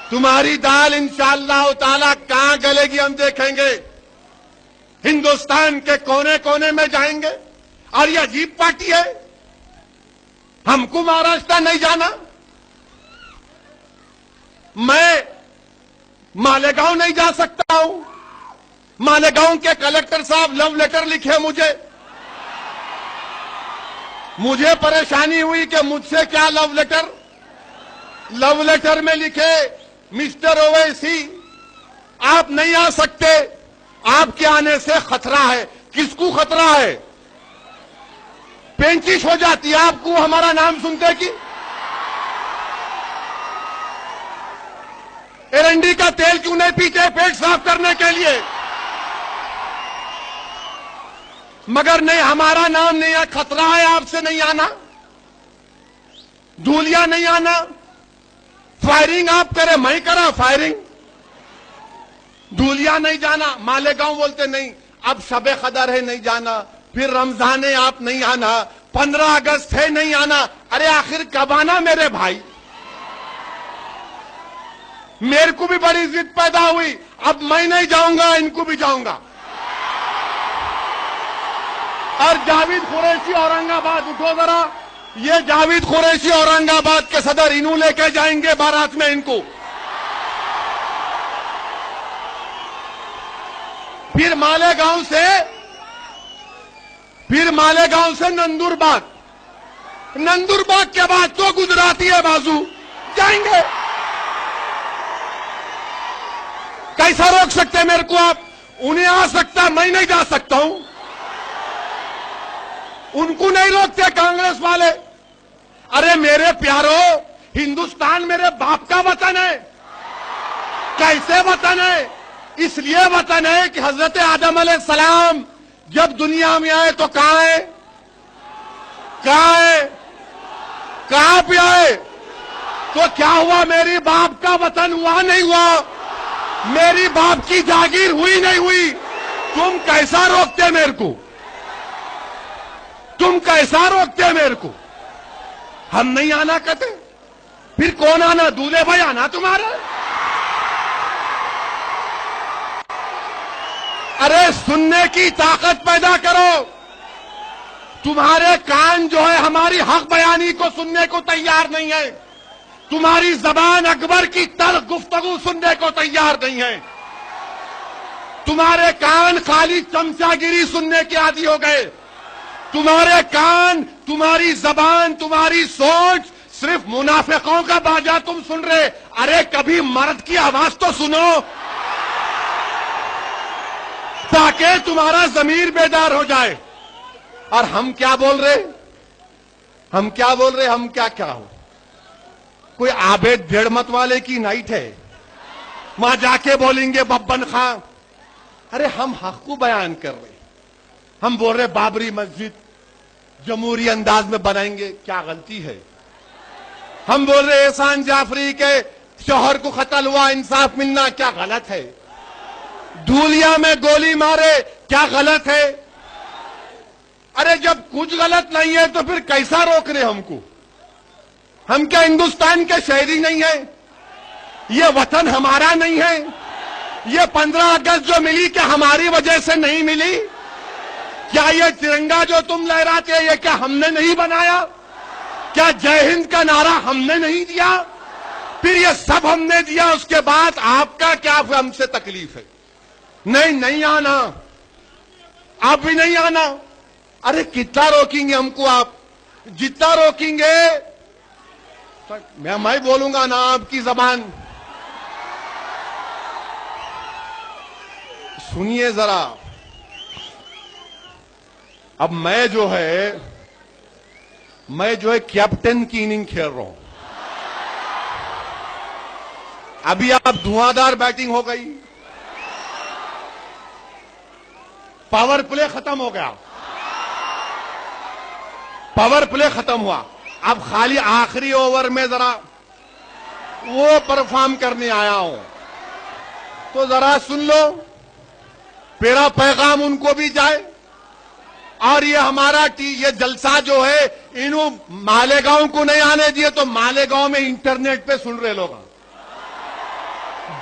تمہاری دال انشاءاللہ تعالی کہاں گلے گی ہم دیکھیں گے. ہندوستان کے کونے کونے میں جائیں گے. اور یہ عجیب پارٹی ہے, ہم کو مہاراشٹر نہیں جانا. میں مالیگاؤں نہیں جا سکتا ہوں. مالیگاؤں کے کلکٹر صاحب لو لیٹر لکھے مجھے پریشانی ہوئی کہ مجھ سے کیا لو لیٹر میں لکھے مسٹر اویسی آپ نہیں آ سکتے, آپ کے آنے سے خطرہ ہے. کس کو خطرہ ہے؟ پینچش ہو جاتی ہے آپ کو ہمارا نام سنتے کی. ایرنڈی کا تیل کیوں نہیں پیتے پیٹ صاف کرنے کے لیے؟ مگر نہیں, ہمارا نام نہیں ہے. خطرہ ہے آپ سے نہیں آنا, دھولیا نہیں آنا. فائرنگ آپ کرے, میں کرا فائرنگ. دھولیا نہیں جانا. مالیگاؤں بولتے نہیں, اب شب قدر ہے نہیں جانا, پھر رمضان ہے آپ نہیں آنا, 15 اگست ہے نہیں آنا. ارے آخر کب آنا میرے بھائی؟ میرے کو بھی بڑی ضد پیدا ہوئی, اب میں نہیں جاؤں گا, ان کو بھی جاؤں گا. اور جاوید قریشی اورنگ آباد, اٹھو ذرا. یہ جاوید قریشی اورنگ آباد کے صدر, انہوں لے کے جائیں گے بارات میں ان کو. پھر مالیگاؤں سے نندورباگ کے بعد تو گجراتی ہے بازو جائیں گے. کیسا روک سکتے میرے کو آپ؟ انہیں آ سکتا, میں نہیں جا سکتا ہوں. ان کو نہیں روکتے کانگریس والے. ارے میرے پیارو, ہندوستان میرے باپ کا وطن ہے. کیسے وطن ہے؟ اس لیے وطن ہے کہ حضرت آدم علیہ السلام جب دنیا میں آئے تو کہاں ہے؟ کہاں پہ آئے؟ تو کیا ہوا؟ میری باپ کا وطن ہوا نہیں ہوا؟ میری باپ کی جاگیر ہوئی نہیں ہوئی؟ تم کیسا روکتے میرے کو؟ ہم نہیں آنا کہتے, پھر کون آنا؟ دولے بھائی آنا تمہارا؟ ارے سننے کی طاقت پیدا کرو. تمہارے کان جو ہے ہماری حق بیانی کو سننے کو تیار نہیں ہے. تمہاری زبان اکبر کی تلخ گفتگو سننے کو تیار نہیں ہے. تمہارے کان خالی چمچا گیری سننے کے عادی ہو گئے. تمہارے کان, تمہاری زبان, تمہاری سوچ صرف منافقوں کا باجا تم سن رہے. ارے کبھی مرد کی آواز تو سنو تاکہ تمہارا ضمیر بیدار ہو جائے. اور ہم کیا بول رہے؟ ہم کیا ہو؟ کوئی عابد بھیڑمت والے کی نائٹ ہے, وہاں جا کے بولیں گے ببن خان. ارے ہم حق کو بیان کر رہے. ہم بول رہے بابری مسجد جمہوری انداز میں بنائیں گے, کیا غلطی ہے؟ ہم بول رہے احسان جعفری کے شوہر کو قتل ہوا, انصاف ملنا, کیا غلط ہے؟ دھولیا میں گولی مارے, کیا غلط ہے؟ ارے جب کچھ غلط نہیں ہے تو پھر کیسا روک رہے ہم کو؟ ہم کیا ہندوستان کے شہری نہیں ہیں؟ یہ وطن ہمارا نہیں ہے؟ یہ 15 اگست جو ملی کیا ہماری وجہ سے نہیں ملی؟ کیا یہ ترنگا جو تم لہراتے ہیں یہ کیا ہم نے نہیں بنایا؟ کیا جے ہند کا نعرہ ہم نے نہیں دیا؟ پھر یہ سب ہم نے دیا, اس کے بعد آپ کا کیا ہم سے تکلیف ہے؟ نہیں آنا, آپ بھی نہیں آنا. ارے کتنا روکیں گے ہم کو آپ؟ جتنا روکیں گے میں بولوں گا نا آپ کی زبان. سنیے ذرا, اب میں جو ہے کیپٹن کی اننگ کھیل رہا ہوں. ابھی آپ دھواں دار بیٹنگ ہو گئی, پاور پلے ختم ہو گیا, ختم ہوا. اب خالی آخری اوور میں ذرا وہ پرفارم کرنے آیا ہوں, تو ذرا سن لو, میرا پیغام ان کو بھی جائے. اور یہ ہمارا یہ جلسہ جو ہے انہوں مالیگاؤں کو نہیں آنے دیے, تو مالیگاؤں میں انٹرنیٹ پہ سن رہے لوگ.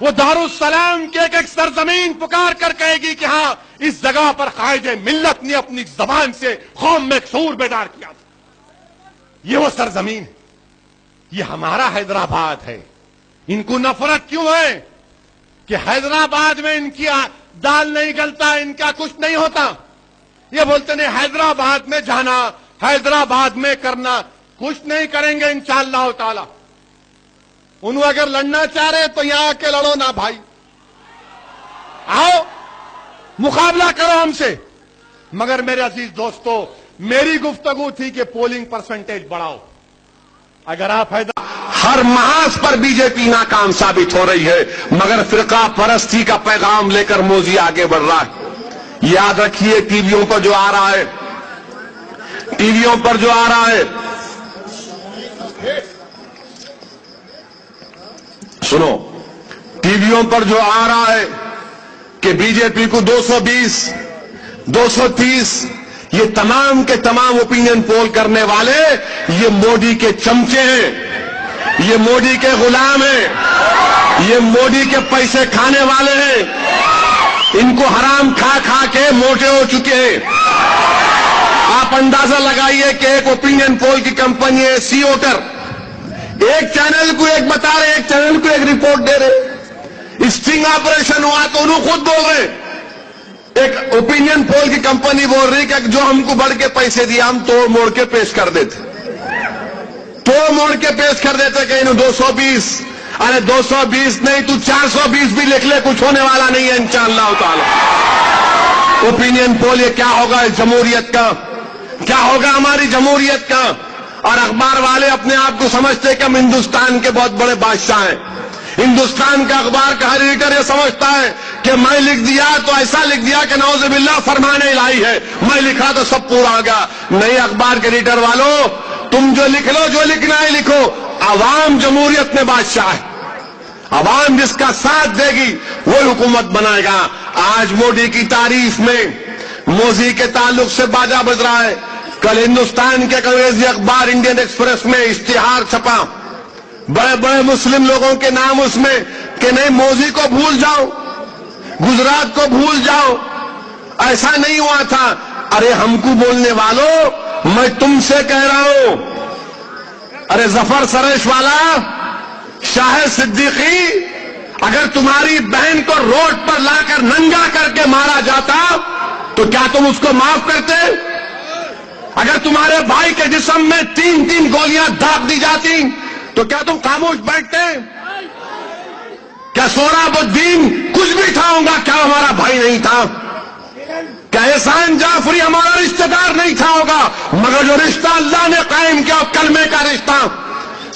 وہ دارالسلام کے ایک سرزمین پکار کر کہے گی کہ ہاں اس جگہ پر قائد ملت نے اپنی زبان سے قوم میں ایک شعور بیدار کیا تھا. یہ وہ سرزمین ہے. یہ ہمارا حیدرآباد ہے. ان کو نفرت کیوں ہے کہ حیدرآباد میں ان کی دال نہیں گلتا, ان کا کچھ نہیں ہوتا. یہ بولتے نہیں حیدرآباد میں جانا, حیدرآباد میں کرنا, کچھ نہیں کریں گے انشاءاللہ تعالی. انہوں اگر لڑنا چاہ رہے تو یہاں کے لڑو نا بھائی, آؤ مقابلہ کرو ہم سے. مگر میرے عزیز دوستو, میری گفتگو تھی کہ پولنگ پرسنٹیج بڑھاؤ. اگر آپ ہر محاذ پر بی جے پی ناکام ثابت ہو رہی ہے, مگر فرقہ پرستی کا پیغام لے کر موذی آگے بڑھ رہا ہے. یاد رکھیے ٹی ویوں پر جو آ رہا ہے, ٹی ویوں پر جو آ رہا ہے, سنو, ٹی ویوں پر جو آ رہا ہے کہ بی جے پی کو 220, 230, یہ تمام کے تمام اوپینین پول کرنے والے یہ مودی کے چمچے ہیں, یہ مودی کے غلام ہیں, یہ مودی کے پیسے کھانے والے ہیں. ان کو حرام کھا کھا کے موٹے ہو چکے ہیں. آپ اندازہ لگائیے کہ ایک اوپینین پول کی کمپنی ہے سی اوٹر, ایک چینل کو ایک بتا رہے, ایک چینل کو ایک رپورٹ دے رہے. اسٹنگ آپریشن ہوا تو انہوں خود بول رہے. ایک اوپینین پول کی کمپنی بول رہی کہ جو ہم کو بڑھ کے پیسے دیا ہم توڑ موڑ کے پیش کر دیتے, توڑ موڑ کے پیش کر دیتے کہ انہوں 220, ارے 220 نہیں تو 420 بھی لکھ لے, کچھ ہونے والا نہیں ہے انشاءاللہ تعالی. اوپینین پول یہ کیا ہوگا اس جمہوریت کا, کیا ہوگا ہماری جمہوریت کا. اور اخبار والے اپنے آپ کو سمجھتے کہ ہم ہندوستان کے بہت بڑے بادشاہ ہیں. ہندوستان کا اخبار کا ہر ایڈیٹر یہ سمجھتا ہے کہ میں لکھ دیا تو ایسا لکھ دیا کہ نعوذ باللہ فرمان الہی ہے, میں لکھا تو سب پورا آ گیا. نہیں, اخبار کے ایڈیٹر والوں, تم جو لکھ لو, جو لکھنا ہے لکھو. عوام جمہوریت میں بادشاہ ہے. عوام جس کا ساتھ دے گی وہ حکومت بنائے گا. آج مودی کی تعریف میں موذی کے تعلق سے باجا بج رہا ہے. کل ہندوستان کے انگریزی اخبار انڈین ایکسپریس میں اشتہار چھپا, بڑے بڑے مسلم لوگوں کے نام اس میں کہ نہیں موذی کو بھول جاؤ, گجرات کو بھول جاؤ, ایسا نہیں ہوا تھا. ارے ہم کو بولنے والوں, میں تم سے کہہ رہا ہوں, ارے ظفر سریش والا, شاہد صدیقی, اگر تمہاری بہن کو روڈ پر لا کر ننگا کر کے مارا جاتا تو کیا تم اس کو معاف کرتے؟ اگر تمہارے بھائی کے جسم میں 3 گولیاں داغ دی جاتی تو کیا تم خاموش بیٹھتے؟ کیا سہراب الدین کچھ بھی تھا ہوگا, کیا ہمارا بھائی نہیں تھا؟ کیا احسان جعفری ہمارا رشتہ دار نہیں تھا ہوگا؟ مگر جو رشتہ اللہ نے قائم کیا کلمے کا رشتہ.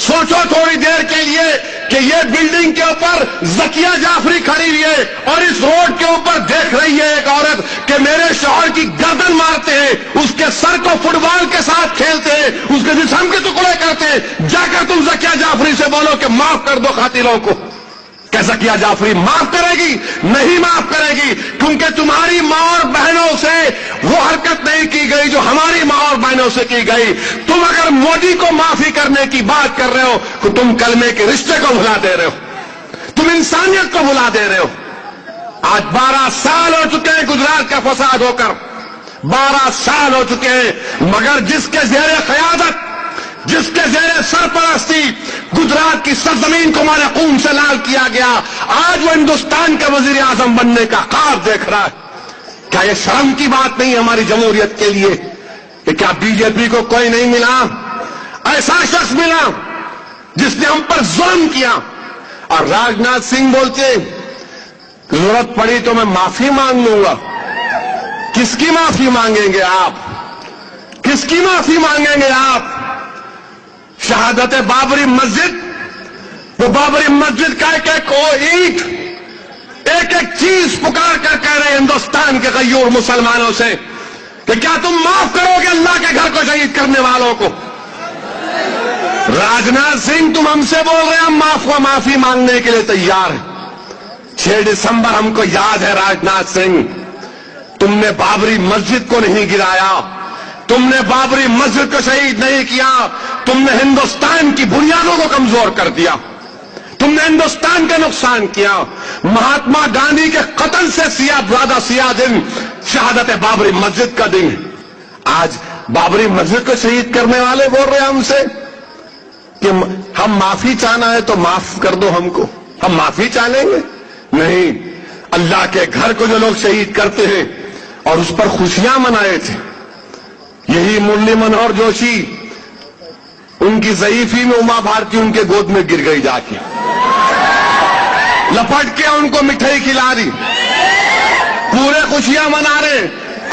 سوچو تھوڑی دیر کے لیے کہ یہ بلڈنگ کے اوپر زکیہ جعفری کھڑی ہوئی ہے اور اس روڈ کے اوپر دیکھ رہی ہے ایک عورت کہ میرے شوہر کی گردن مارتے ہیں, اس کے سر کو فٹ بال کے ساتھ کھیلتے ہیں, اس کے جسم کے ٹکڑے کرتے ہیں. جا کر تم زکیہ جعفری سے بولو کہ معاف کر دو قاتلوں کو. کہ زکیہ جعفری معاف کرے گی؟ نہیں معاف کرے گی, کیونکہ تمہاری ماں اور بہنوں سے وہ حرکت نہیں کی گئی جو ہماری ماں اور بہنوں سے کی گئی. تم اگر مودی کو معافی کرنے کی بات کر رہے ہو تو تم کلمے کے رشتے کو بھلا دے رہے ہو, تم انسانیت کو بھلا دے رہے ہو. آج 12 سال ہو چکے ہیں گجرات کا فساد ہو کر, 12 سال ہو چکے ہیں, مگر جس کے زیر قیادت, جس کے زیر سرپرستی گجرات کی سرزمین کو ہمارے خون سے لال کیا گیا, آج وہ ہندوستان کا وزیر اعظم بننے کا خواب دیکھ رہا ہے. کیا یہ شرم کی بات نہیں ہماری جمہوریت کے لیے کہ کیا بی جے پی کو کوئی نہیں ملا, ایسا شخص ملا جس نے ہم پر ظلم کیا؟ اور راجناتھ سنگھ بولتے ضرورت پڑی تو میں معافی مانگ لوں گا. کس کی معافی مانگیں گے آپ؟ کس کی معافی مانگیں گے آپ؟ شہادت بابری مسجد, وہ بابری مسجد کا ایک اینٹ, ایک چیز پکار کر کہہ رہے ہندوستان کے غیور مسلمانوں سے کہ کیا تم معاف کرو گے اللہ کے گھر کو شہید کرنے والوں کو؟ راجناتھ سنگھ تم ہم سے بول رہے ہیں ہم معافی مانگنے کے لیے تیار ہیں. 6 دسمبر ہم کو یاد ہے راجناتھ سنگھ, تم نے بابری مسجد کو نہیں گرایا, تم نے بابری مسجد کو شہید نہیں کیا, تم نے ہندوستان کی بنیادوں کو کمزور کر دیا. تم نے ہندوستان کا نقصان کیا. مہاتما گاندھی کے قتل سے زیادہ سیاہ دن شہادت بابری مسجد کا دن ہے. آج بابری مسجد کو شہید کرنے والے بول رہے ہیں ہم سے کہ ہم معافی چاہنا ہے تو معاف کر دو ہم کو. ہم معافی چاہ لیں گے؟ نہیں. اللہ کے گھر کو جو لوگ شہید کرتے ہیں اور اس پر خوشیاں منائے تھے, یہی مرلی منوہر جوشی, ان کی ضعیفی میں اما بھارتی ان کے گود میں گر گئی, جا کے لپٹ کے ان کو مٹھائی کھلا دی, پورے خوشیاں منا رہے.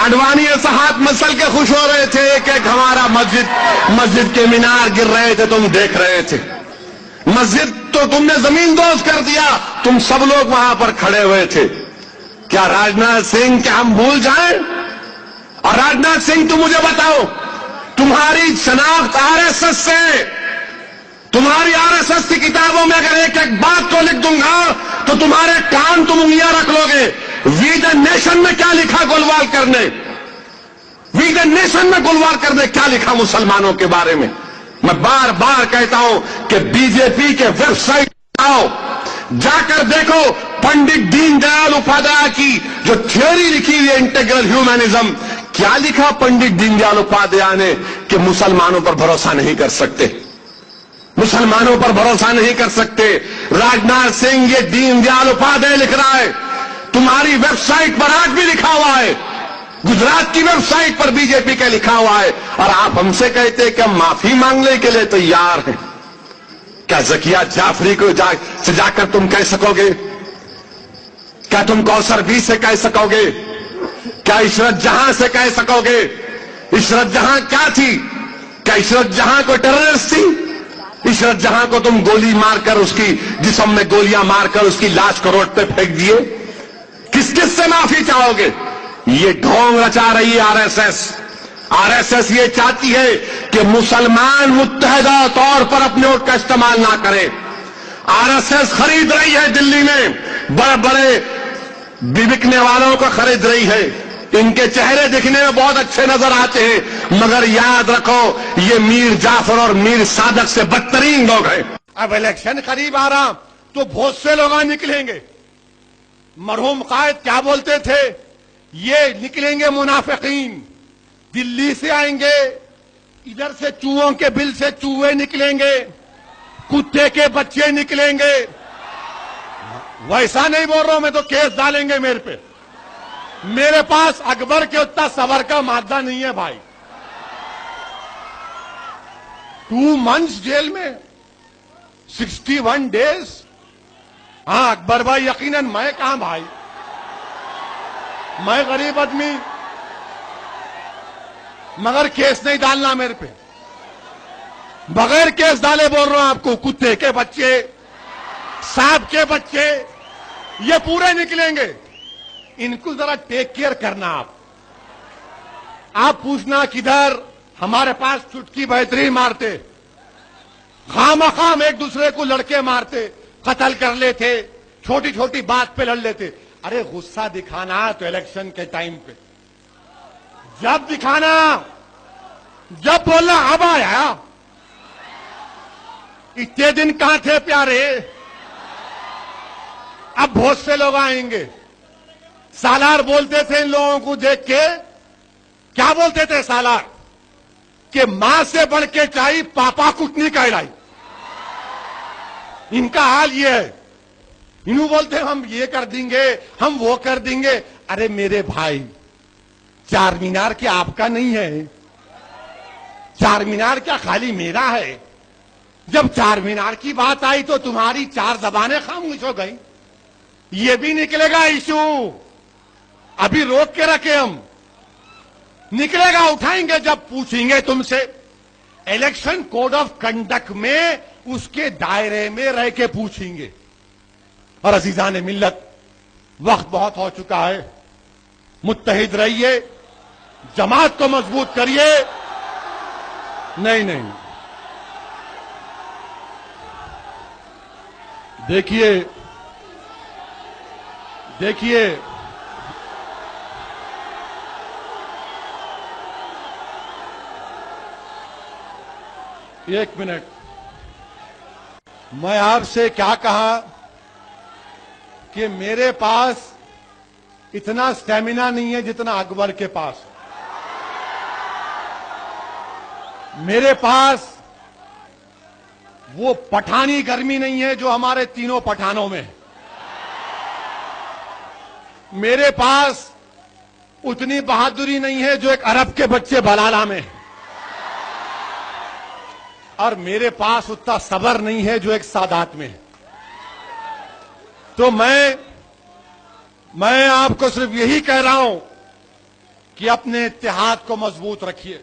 اڈوانی ایسا ہاتھ مسل کے خوش ہو رہے تھے کہ ہمارا مسجد کے مینار گر رہے تھے, تم دیکھ رہے تھے. مسجد تو تم نے زمین دوز کر دیا, تم سب لوگ وہاں پر کھڑے ہوئے تھے. کیا راجناتھ سنگھ کہ ہم بھول جائیں؟ اور راجناتھ سنگھ تم مجھے بتاؤ, تمہاری شناخت آر ایس ایس سے, تمہاری آر ایس ایس کی کتابوں میں اگر ایک ایک بات کو لکھ دوں گا تو تمہارے کان تم انگلیاں رکھ لو گے. وی دا نیشن میں کیا لکھا گولوار کرنے, وی دا نیشن میں گولوار کرنے کیا لکھا مسلمانوں کے بارے میں. میں بار بار کہتا ہوں کہ بی جے پی کے ویب سائٹ آؤ, جا کر دیکھو پنڈت دین دیال اپادھیائے کی جو تھیوری لکھی ہوئی ہے انٹیگرل ہیومنزم, کیا لکھا پنڈت دین دیال اپادھیائے نے کہ مسلمانوں پر بھروسہ نہیں کر سکتے, مسلمانوں پر بھروسہ نہیں کر سکتے. راجناتھ سنگھ یہ دین دیال اپادھیائے لکھ رہا ہے, تمہاری ویب سائٹ پر آج بھی لکھا ہوا ہے, گجرات کی ویب سائٹ پر بی جے پی کا لکھا ہوا ہے, اور آپ ہم سے کہتے ہیں کہ ہم معافی مانگنے کے لیے تیار ہیں. کیا زکیہ جعفری کو جا کر تم کہہ سکو گے؟ کیا تم کوثر بی سے کہہ سکو گے؟ کیا عشرت جہاں سے کہہ سکو گے؟ عشرت جہاں کیا تھی؟ کیا عشرت جہاں کو ٹیررسٹ تھی؟ عشرت جہاں کو تم گولی مار کر اس کی جسم میں گولیاں مار کر اس کی لاش کو روڈ پہ پھینک دیے. کس سے معافی چاہو گے؟ یہ ڈھونگ رچا رہی ہے R S S. R S S یہ چاہتی ہے کہ مسلمان متحدہ طور پر اپنے ووٹ کا استعمال نہ کرے. آر ایس ایس خرید رہی ہے دلی میں, بڑے بڑے بکنے والوں کو خرید رہی ہے. ان کے چہرے دکھنے میں بہت اچھے نظر آتے ہیں, مگر یاد رکھو یہ میر جعفر اور میر صادق سے بدترین لوگ ہیں. اب الیکشن قریب آ رہا تو بہت سے لوگ نکلیں گے. مرحوم قائد کیا بولتے تھے؟ یہ نکلیں گے منافقین, دلی سے آئیں گے, ادھر سے چوہوں کے بل سے چوہے نکلیں گے, کتے کے بچے نکلیں گے. ویسا نہیں بول رہا ہوں میں, تو کیس ڈالیں گے میرے پہ. میرے پاس اکبر کے اتنا صبر کا مادہ نہیں ہے بھائی. 2 months جیل میں, 61 days. ہاں اکبر بھائی یقیناً, میں کہاں بھائی, میں غریب آدمی, مگر کیس نہیں ڈالنا میرے پہ. بغیر کیس ڈالے بول رہا ہوں آپ کو, کتے کے بچے, سانپ کے بچے, یہ پورے نکلیں گے. ان کو ذرا ٹیک کیئر کرنا. آپ پوچھنا کدھر, ہمارے پاس چٹکی بہترین مارتے, خام خام ایک دوسرے کو لڑکے مارتے, قتل کر لیتے, چھوٹی چھوٹی بات پہ لڑ لیتے. ارے غصہ دکھانا تو الیکشن کے ٹائم پہ, جب دکھانا, جب بولنا اب آیا. اتنے دن کہاں تھے پیارے, اب بہت سے لوگ آئیں گے. سالار بولتے تھے ان لوگوں کو دیکھ کے, کیا بولتے تھے سالار, کہ ماں سے بڑھ کے چاہیے پاپا کٹنی کہلائی. ان کا حال یہ ہے. انہوں بولتے ہم یہ کر دیں گے, ہم وہ کر دیں گے. ارے میرے بھائی, چار مینار کیا آپ کا نہیں ہے؟ چار مینار کیا خالی میرا ہے؟ جب چار مینار کی بات آئی تو تمہاری 4 زبانیں خاموش ہو گئی. یہ بھی نکلے گا ایشو, ابھی روک کے رکھے ہم, نکلے گا, اٹھائیں گے جب پوچھیں گے تم سے. الیکشن کوڈ آف کنڈکٹ میں اس کے دائرے میں رہ کے پوچھیں گے. اور عزیزان ملت, وقت بہت ہو چکا ہے, متحد رہیے, جماعت کو مضبوط کریے. نہیں, دیکھیے 1 منٹ, میں آپ سے کیا کہا کہ میرے پاس اتنا سٹیمنا نہیں ہے جتنا اکبر کے پاس. میرے پاس وہ پٹھانی گرمی نہیں ہے جو ہمارے تینوں پٹھانوں میں. میرے پاس اتنی بہادری نہیں ہے جو ایک عرب کے بچے بلالہ میں. اور میرے پاس اتنا صبر نہیں ہے جو ایک سادات میں. تو میں آپ کو صرف یہی کہہ رہا ہوں کہ اپنے اتحاد کو مضبوط رکھیے.